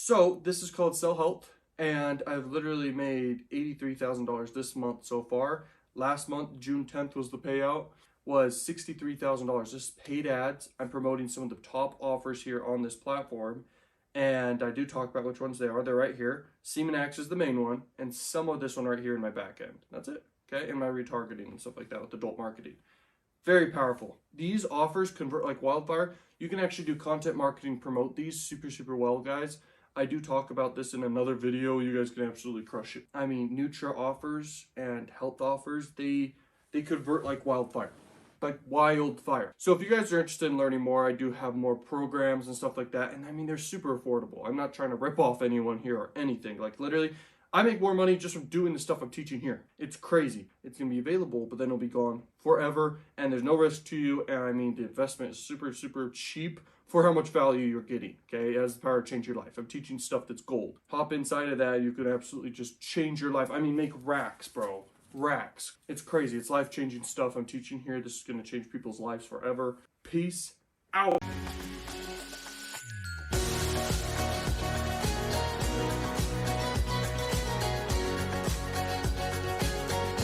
So this is called Sell Health, and I've literally made $83,000 this month so far. Last month, June 10th was the payout, was $63,000. This is paid ads. I'm promoting some of the top offers here on this platform, and I do talk about which ones they are. They're right here. Semenax is the main one, and some of this one right here in my back end. That's it, okay? And my retargeting and stuff like that with adult marketing. Very powerful. These offers convert like wildfire. You can actually do content marketing, promote these super well, guys. I do talk about this in another video. You guys can absolutely crush it. I mean, Nutra offers and health offers, they convert like wildfire. Like wildfire. So if you guys are interested in learning more, I do have more programs and stuff like that. And I mean, they're super affordable. I'm not trying to rip off anyone here or anything. Like literally, I make more money just from doing the stuff I'm teaching here. It's crazy. It's going to be available, but then it'll be gone forever. And there's no risk to you. And I mean, the investment is super cheap for how much value you're getting. Okay, it has the power to change your life. I'm teaching stuff that's gold. Hop inside of that. You could absolutely just change your life. I mean, make racks, bro. Racks. It's crazy. It's life-changing stuff I'm teaching here. This is going to change people's lives forever. Peace out.